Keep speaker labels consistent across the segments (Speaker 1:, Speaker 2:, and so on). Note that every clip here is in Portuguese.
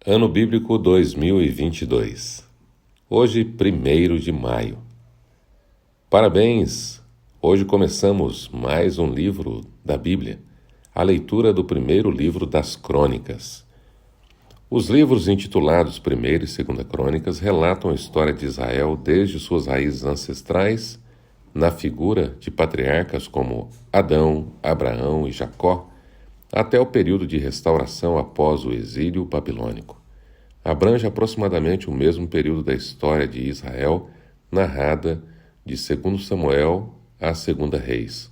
Speaker 1: Ano Bíblico 2022. Hoje, 1º de maio. Parabéns! Hoje começamos mais um livro da Bíblia, a leitura do primeiro livro das Crônicas. Os livros intitulados 1ª e 2ª Crônicas relatam a história de Israel desde suas raízes ancestrais, na figura de patriarcas como Adão, Abraão e Jacó, até o período de restauração após o exílio babilônico. Abrange aproximadamente o mesmo período da história de Israel, narrada de 2 Samuel a 2 Reis.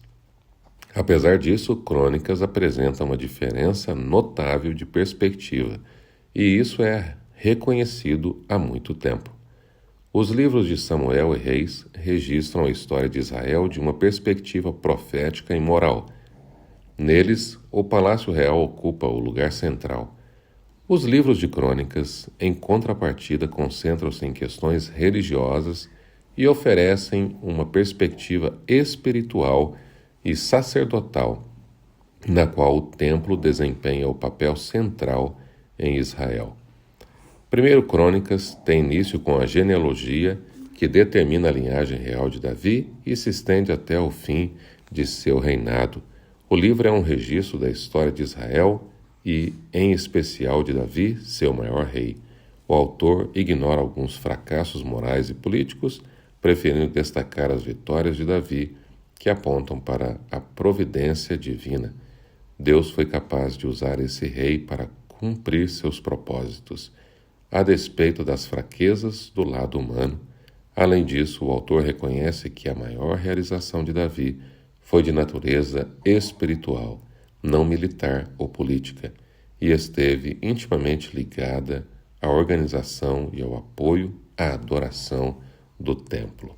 Speaker 1: Apesar disso, Crônicas apresenta uma diferença notável de perspectiva, e isso é reconhecido há muito tempo. Os livros de Samuel e Reis registram a história de Israel de uma perspectiva profética e moral. Neles, o Palácio Real ocupa o lugar central. Os livros de Crônicas, em contrapartida, concentram-se em questões religiosas e oferecem uma perspectiva espiritual e sacerdotal, na qual o templo desempenha o papel central em Israel. 1 Crônicas tem início com a genealogia que determina a linhagem real de Davi e se estende até o fim de seu reinado. O livro é um registro da história de Israel e, em especial, de Davi, seu maior rei. O autor ignora alguns fracassos morais e políticos, preferindo destacar as vitórias de Davi, que apontam para a providência divina. Deus foi capaz de usar esse rei para cumprir seus propósitos, a despeito das fraquezas do lado humano. Além disso, o autor reconhece que a maior realização de Davi foi de natureza espiritual, não militar ou política, e esteve intimamente ligada à organização e ao apoio à adoração do templo.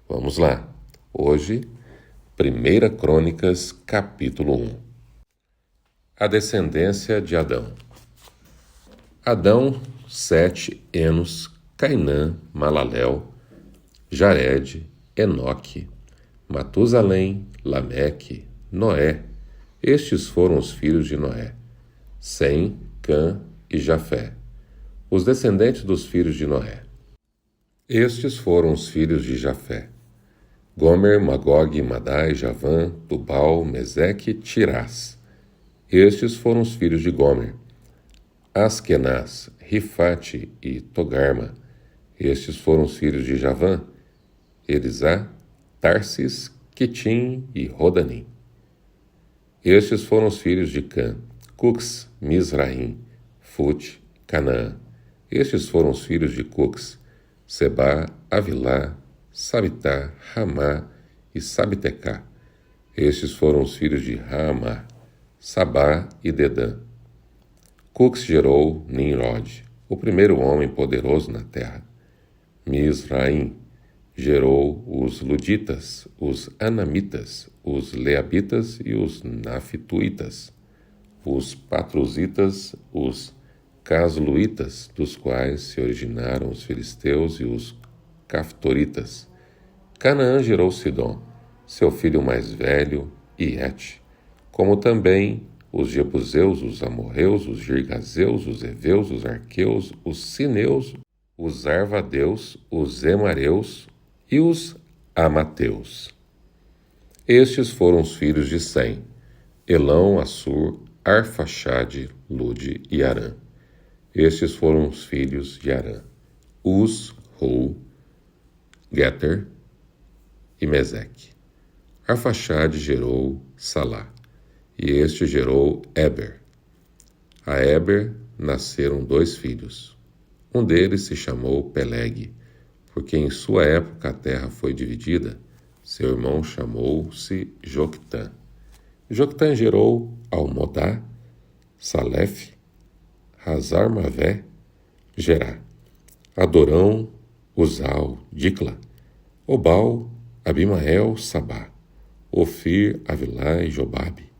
Speaker 1: Vamos lá. Hoje, 1 Crônicas, capítulo 1. A descendência de Adão. Adão, Sete, Enos, Cainã, Malalel, Jared, Enoque, Matusalém, Lameque, Noé. Estes foram os filhos de Noé, Sem, Cã e Jafé, os descendentes dos filhos de Noé. Estes foram os filhos de Jafé: Gomer, Magog, Madai, Javã, Tubal, Meseque e Tirás. Estes foram os filhos de Gomer: Askenaz, Rifate e Togarma. Estes foram os filhos de Javã: Elisá, Tarsis, Quitim e Rodanim. Estes foram os filhos de Cã: Cux, Misraim, Fut, Canaã. Estes foram os filhos de Cux: Sebá, Avilá, Sabitá, Ramá e Sabitecá. Estes foram os filhos de Ramá, Sabá e Dedã. Cux gerou Nimrod, o primeiro homem poderoso na terra. Misraim gerou os Luditas, os Anamitas, os Leabitas e os Naftuitas, os Patruzitas, os Casluitas, dos quais se originaram os filisteus e os Caftoritas. Canaã gerou Sidom, seu filho mais velho, e Et, como também os Jebuseus, os Amorreus, os Girgazeus, os Eveus, os Arqueus, os Sineus, os Arvadeus, os Emareus e os Amateus. Estes foram os filhos de Sem: Elão, Assur, Arfaxade, Lude e Arã. Estes foram os filhos de Arã: Uz, Hu, Geter e Meseque. Arfaxade gerou Salá, e este gerou Eber. A Eber nasceram 2 filhos. Um deles se chamou Peleg, porque em sua época a terra foi dividida. Seu irmão chamou-se Joctã. Joctã gerou Almodá, Salef, Hazar-Mavé, Gerá, Adorão, Uzal, Dicla, Obal, Abimael, Sabá, Ofir, Avilá e Jobabe.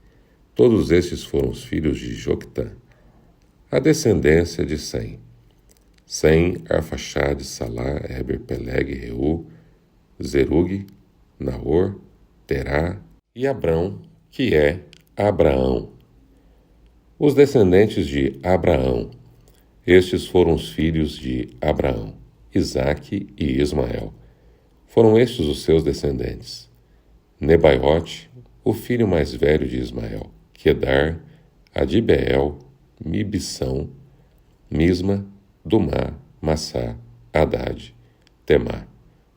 Speaker 1: Todos estes foram os filhos de Joctã. A descendência de Sem: Sem, Arfaxade, Salá, Eber, Peleg, Reu, Zerug, Naor, Terá e Abrão, que é Abraão. Os descendentes de Abraão: Estes foram os filhos de Abraão, Isaque e Ismael. Foram estes os seus descendentes. Nebaiote, o filho mais velho de Ismael, Quedar, Adibeel, Mibsão, Misma, Dumá, Massá, Hadad, Temá,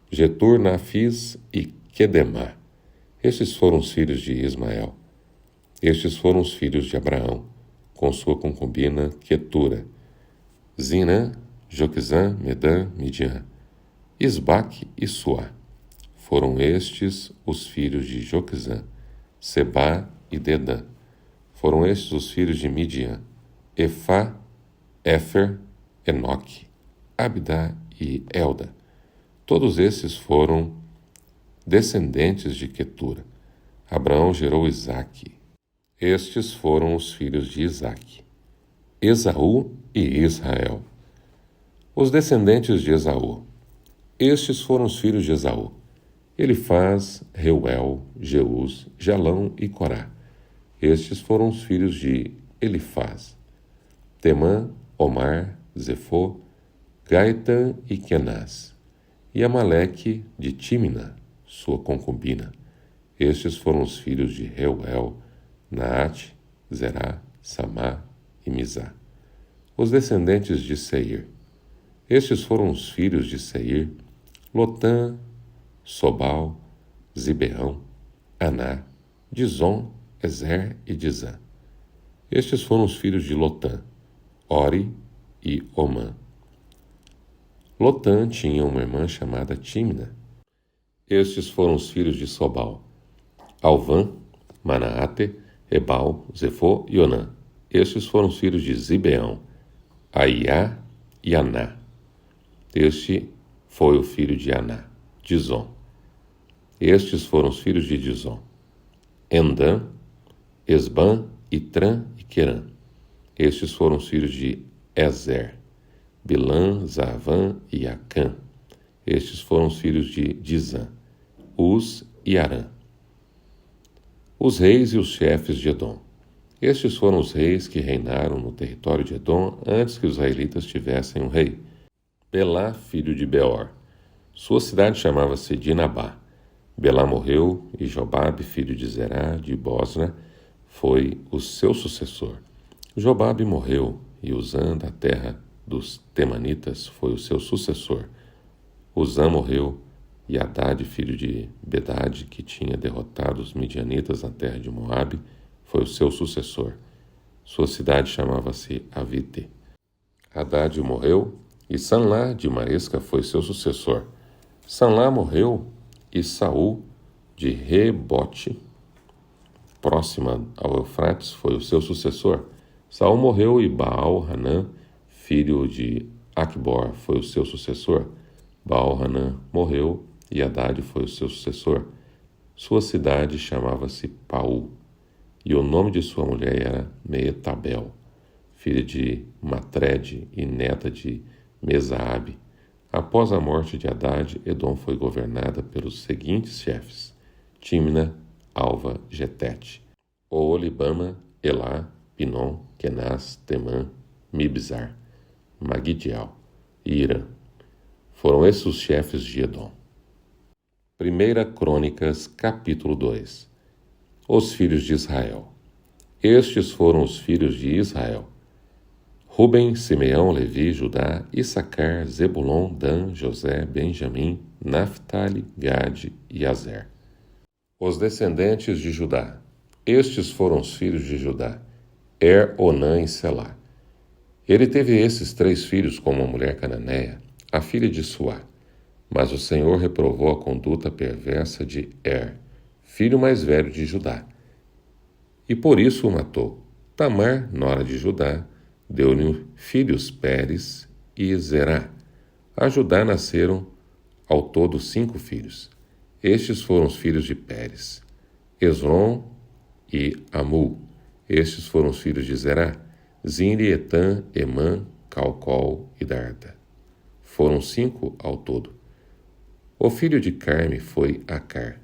Speaker 1: Getur, Nafis e Quedemá. Estes foram os filhos de Ismael. Estes foram os filhos de Abraão, com sua concubina Quetura, Zinã, Joquezã, Medã, Midian, Isbaque e Suá. Foram estes os filhos de Joquezã, Sebá e Dedã. Foram estes os filhos de Midian, Efá, Éfer, Enoque, Abdá e Elda. Todos esses foram descendentes de Quetura. Abraão gerou Isaque. Estes foram os filhos de Isaque, Esaú e Israel. Os descendentes de Esaú. Estes foram os filhos de Esaú: Elifaz, Reuel, Jeús, Jalão e Corá. Estes foram os filhos de Elifaz: Temã, Omar, Zefô, Gaitã e Kenaz. E Amaleque de Tímina, sua concubina. Estes foram os filhos de Reuel: Naate, Zerá, Samá e Mizá. Os descendentes de Seir. Estes foram os filhos de Seir: Lotã, Sobal, Zibeão, Aná, Dizon, Ezer e Dizã. Estes foram os filhos de Lotã: Ori e Omã. Lotã tinha uma irmã chamada Tímina. Estes foram os filhos de Sobal: Alvã, Manaate, Ebal, Zefô e Onã. Estes foram os filhos de Zibeão: Aiá e Aná. Este foi o filho de Aná, Dizon. Estes foram os filhos de Dizon: Endã, Esbã, Itrã e Querã. Estes foram os filhos de Ezer: Bilã, Zavã e Acã. Estes foram os filhos de Dizã: Uz e Arã. Os reis e os chefes de Edom. Estes foram os reis que reinaram no território de Edom antes que os israelitas tivessem um rei. Belá, filho de Beor. Sua cidade chamava-se Dinabá. Belá morreu e Jobabe, filho de Zerá, de Bosra, foi o seu sucessor. Jobabe morreu e Uzã, da terra dos Temanitas, foi o seu sucessor. Uzã morreu e Hadad, filho de Bedade, que tinha derrotado os midianitas na terra de Moabe, foi o seu sucessor. Sua cidade chamava-se Avite. Hadad morreu e Sanlá de Maresca foi seu sucessor. Sanlá morreu e Saul de Rebote, próxima ao Eufrates, foi o seu sucessor. Saul morreu e Baal-Hanã, filho de Acbor, foi o seu sucessor. Baal-Hanã morreu e Hadad foi o seu sucessor. Sua cidade chamava-se Paú, e o nome de sua mulher era Meetabel, filha de Matred e neta de Mesaabe. Após a morte de Hadad, Edom foi governada pelos seguintes chefes: Tímina, Alva, Getete, Oolibama, Elá, Pinom, Kenaz, Temã, Mibzar, Magidial e Irã. Foram esses os chefes de Edom. 1 Crônicas, capítulo 2. Os filhos de Israel. Estes foram os filhos de Israel: Ruben, Simeão, Levi, Judá, Issacar, Zebulon, Dan, José, Benjamim, Naphtali, Gade e Azer. Os descendentes de Judá. Estes foram os filhos de Judá: Onã e Selá. Ele teve esses 3 filhos com uma mulher cananeia, a filha de Suá. Mas o Senhor reprovou a conduta perversa de filho mais velho de Judá, e por isso o matou. Tamar, nora de Judá, deu-lhe filhos Pérez e Zerá. A Judá nasceram ao todo 5 filhos. Estes foram os filhos de Pérez: Esrom e Amul. Estes foram os filhos de Zerá: Zinri, Etã, Emã, Calcol e Darda. Foram 5 ao todo. O filho de Carme foi Acar.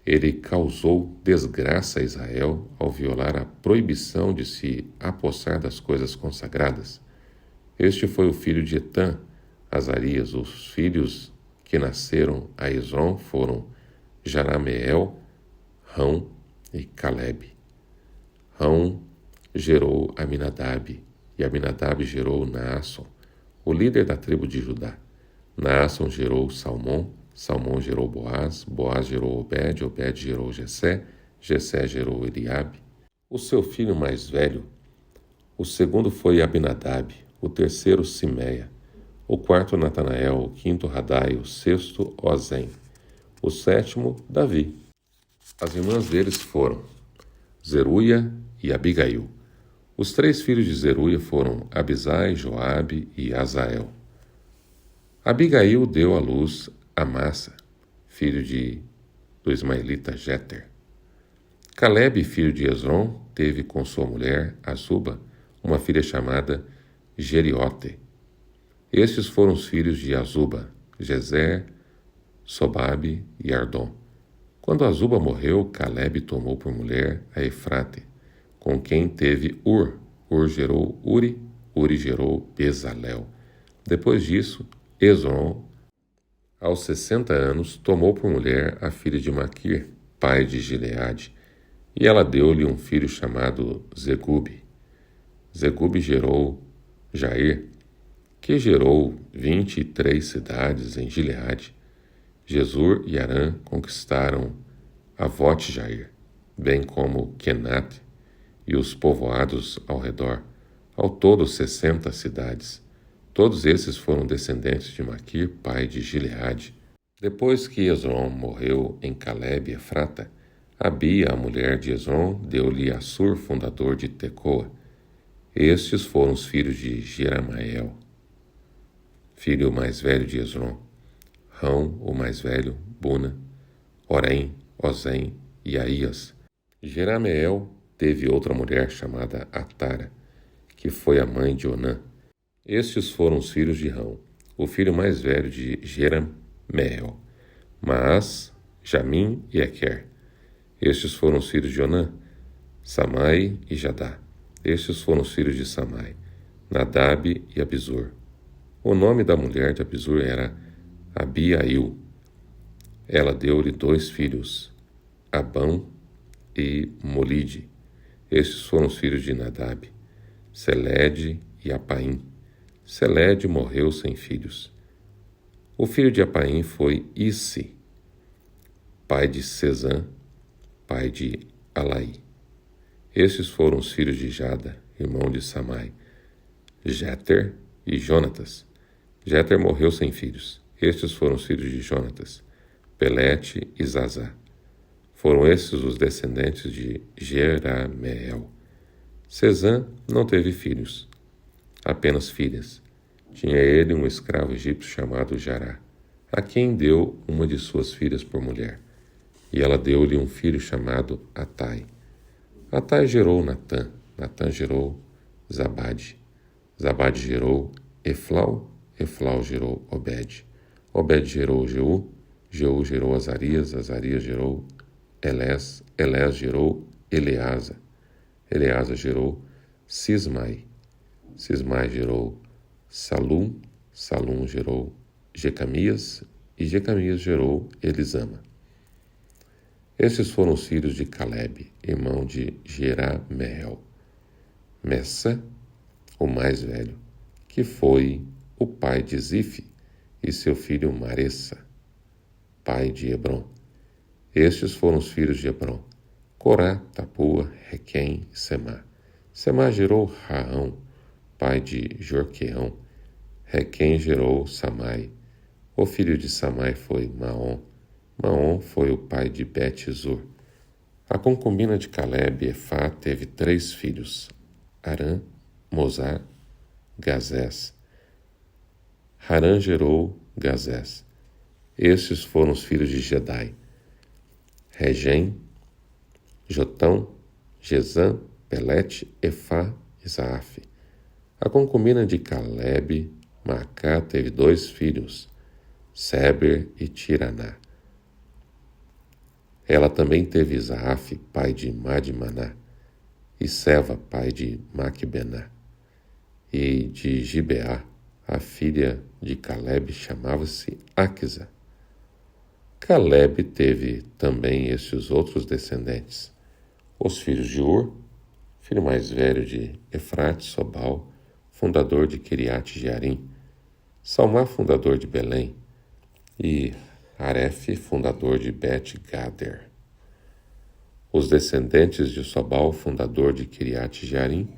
Speaker 1: Ele causou desgraça a Israel ao violar a proibição de se apossar das coisas consagradas. Este foi o filho de Etã, Azarias. Os filhos que nasceram a Esrom foram Jarameel, Rão e Calebe. Rão gerou Aminadab, e Aminadab gerou Naasson, o líder da tribo de Judá. Naasson gerou Salmão, Salmão gerou Boaz, Boaz gerou Obed, Obed gerou Jessé, Jessé gerou Eliabe. O seu filho mais velho, o segundo foi Abinadab, o terceiro Simeia, o quarto Natanael, o quinto Radai, o sexto Ozem, o sétimo Davi. As irmãs deles foram Zeruia e Abigail. Os três filhos de Zeruia foram Abisai, Joabe e Azael. Abigail deu à luz Amassa, filho do ismaelita Jeter. Calebe, filho de Esrom, teve com sua mulher, Azuba, uma filha chamada Jeriote. Estes foram os filhos de Azuba, Jezer, Sobabe e Ardom. Quando Azuba morreu, Calebe tomou por mulher a Efrate, com quem teve Ur. Ur gerou Uri, Uri gerou Bezalel. Depois disso, Esrom, aos 60 anos, tomou por mulher a filha de Maquir, pai de Gileade, e ela deu-lhe um filho chamado Zegube. Zegube gerou Jair, que gerou 23 cidades em Gileade. Jesur e Arã conquistaram Avote-Jair, bem como Kenate e os povoados ao redor, ao todo 60 cidades. Todos esses foram descendentes de Maquir, pai de Gileade. Depois que Esrom morreu em Calebe e Efrata, Abia, a mulher de Esrom, deu-lhe Assur, fundador de Tecoa. Estes foram os filhos de Jeramael, filho mais velho de Esrom, Rão, o mais velho, Buna, Orém, Ozem e Aías. Jeramael teve outra mulher chamada Atara, que foi a mãe de Onã. Estes foram os filhos de Rão, o filho mais velho de Jeramael, Maás, Jamim e Equer. Estes foram os filhos de Onã, Samai e Jadá. Estes foram os filhos de Samai, Nadab e Abizur. O nome da mulher de Abizur era Abiail. Ela deu-lhe 2 filhos, Abão e Molide. Estes foram os filhos de Nadab, Selede e Apaim. Selede morreu sem filhos. O filho de Apaim foi Issi, pai de Sezã, pai de Alaí. Estes foram os filhos de Jada, irmão de Samai, Jeter e Jonatas. Jeter morreu sem filhos. Estes foram os filhos de Jonatas, Pelete e Zazá. Foram estes os descendentes de Jerameel. Sezã não teve filhos, apenas filhas. Tinha ele um escravo egípcio chamado Jará, a quem deu uma de suas filhas por mulher. E ela deu-lhe um filho chamado Atai. Atai gerou Natã, Natã gerou Zabade. Zabade gerou Eflau, Eflau gerou Obed. Obed gerou Jeú, Jeú gerou Azarias, Azarias gerou Elés, Elés gerou Eleasa, Eleasa gerou Sismai, Sismai gerou Salum, Salum gerou Jecamias, e Jecamias gerou Elisama. Estes foram os filhos de Calebe, irmão de Jerameel. Messa, o mais velho, que foi o pai de Zife, e seu filho Maressa, pai de Hebron. Estes foram os filhos de Hebron, Corá, Tapua, Requém e Semá. Semá gerou Raão, pai de Jorqueão. Requém gerou Samai. O filho de Samai foi Maom. Maom foi o pai de Bet-Zur. A concubina de Calebe, Efá, teve 3 filhos, Arã, Mosá, Gazés. Harã gerou Gazés. Estes foram os filhos de Jedai, Regem, Jotão, Gesã, Pelete, Efá e Zaaf. A concubina de Calebe, Maacá, teve 2 filhos, Seber e Tiraná. Ela também teve Zaaf, pai de Madmaná, e Seva, pai de Maquebená. e de Gibeá, a filha de Calebe chamava-se Aquisa. Calebe teve também estes outros descendentes: os filhos de Ur, filho mais velho de Efrate Sobal, fundador de Kiriate Jearim, Salmá, fundador de Belém, e Arefe, fundador de Bet-Gader. Os descendentes de Sobal, fundador de Kiriate Jearim,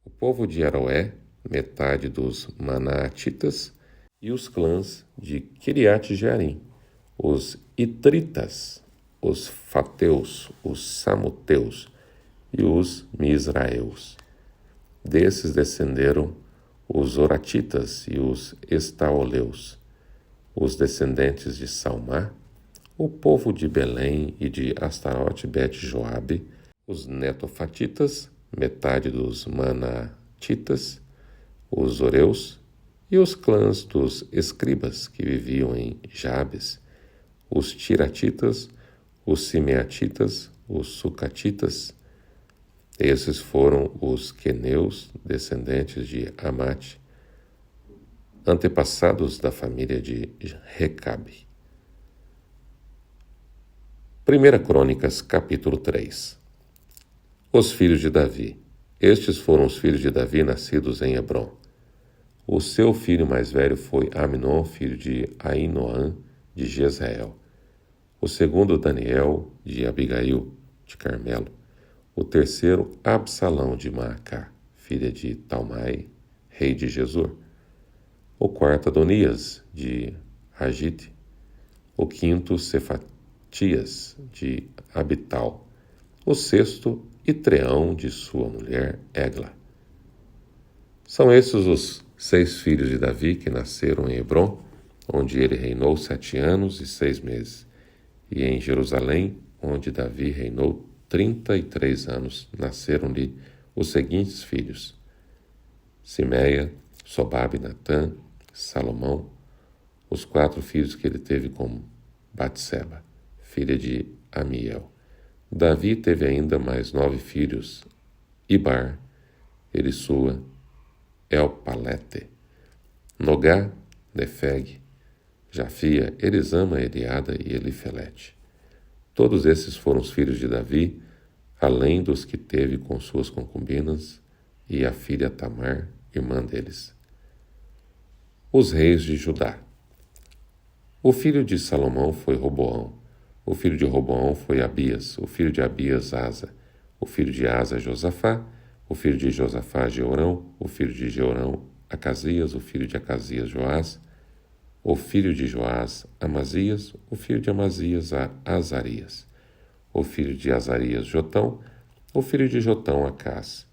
Speaker 1: o povo de Aroé, metade dos Manaatitas, e os clãs de Kiriate Jearim, os Itritas, os Fateus, os Samuteus e os Misraeus. Desses descenderam os Oratitas e os Estaoleus, os descendentes de Salmá, o povo de Belém e de Astarote Bet-Joabe, os Netofatitas, metade dos Manatitas, os Oreus e os clãs dos escribas que viviam em Jabes, os Tiratitas, os Simeatitas, os Sucatitas. Esses foram os queneus, descendentes de Amate, antepassados da família de Recabe. 1 Crônicas, capítulo 3. Os filhos de Davi. Estes foram os filhos de Davi nascidos em Hebrom. O seu filho mais velho foi Aminon, filho de Ainoã, de Jezreel. O segundo, Daniel, de Abigail, de Carmelo. O terceiro, Absalão, de Maacá, filha de Talmai, rei de Gesur. O quarto, Adonias, de Agite. O quinto, Cefatias, de Abital. O sexto, Itreão, de sua mulher Egla. São esses os 6 filhos de Davi que nasceram em Hebrom, onde ele reinou 7 anos e 6 meses, e em Jerusalém, onde Davi reinou 33 anos, nasceram-lhe os seguintes filhos: Simeia, Sobabe, Natã, Salomão, os 4 filhos que ele teve com Batseba, filha de Amiel. Davi teve ainda mais 9 filhos: Ibar, Elisua, Elpalete, Nogá, Nefeg, Jafia, Elisama, Eliada e Elifelete. Todos esses foram os filhos de Davi, além dos que teve com suas concubinas e a filha Tamar, irmã deles. Os reis de Judá. O filho de Salomão foi Roboão. O filho de Roboão foi Abias. O filho de Abias, Asa. O filho de Asa, Josafá. O filho de Josafá, Jeorão. O filho de Jeorão, Acasias. O filho de Acasias, Joás. O filho de Joás, Amazias. O filho de Amazias, Azarias. O filho de Azarias, Jotão. O filho de Jotão, Acás.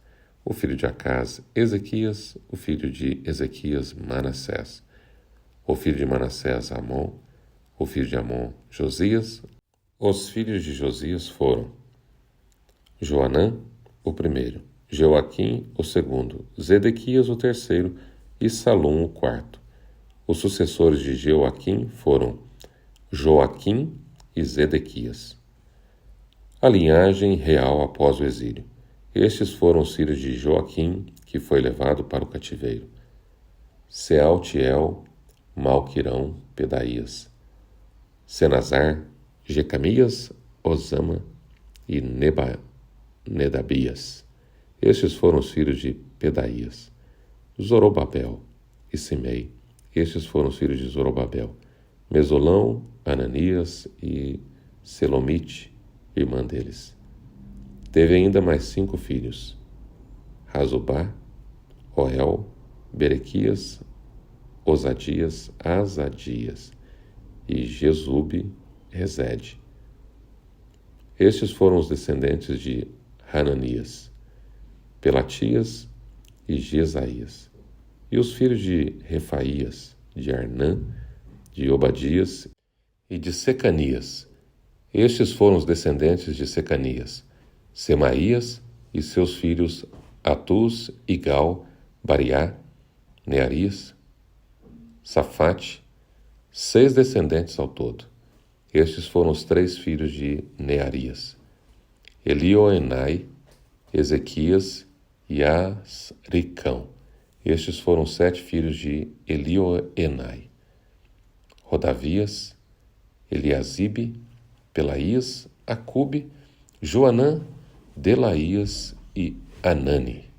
Speaker 1: O filho de Acás, Ezequias. O filho de Ezequias, Manassés. O filho de Manassés, Amon. O filho de Amon, Josias. Os filhos de Josias foram Joanã, o primeiro, Joaquim, o segundo, Zedequias, o terceiro, e Salum, o quarto. Os sucessores de Joaquim foram Joaquim e Zedequias. A linhagem real após o exílio. Estes foram os filhos de Joaquim, que foi levado para o cativeiro: Sealtiel, Malquirão, Pedaías, Senazar, Jecamias, Osama e Nedabias. Estes foram os filhos de Pedaías. Zorobabel e Simei. Estes foram os filhos de Zorobabel: Mesolão, Ananias e Selomite, irmã deles. Teve ainda mais 5 filhos: Razubá, Oel, Berequias, Osadias, Azadias e Jesube, Rezede. Estes foram os descendentes de Hananias, Pelatias e Jesaías. E os filhos de Refaías, de Arnã, de Obadias e de Secanias. Estes foram os descendentes de Secanias: Semaías e seus filhos Atuz, Igal, Bariá, Nearias, Safate, 6 descendentes ao todo. Estes foram os 3 filhos de Nearias: Elioenai, Ezequias e Asricão. Estes foram os 7 filhos de Elioenai: Rodavias, Eliasibe, Pelaías, Acube, Joanã, Delaías e Anani.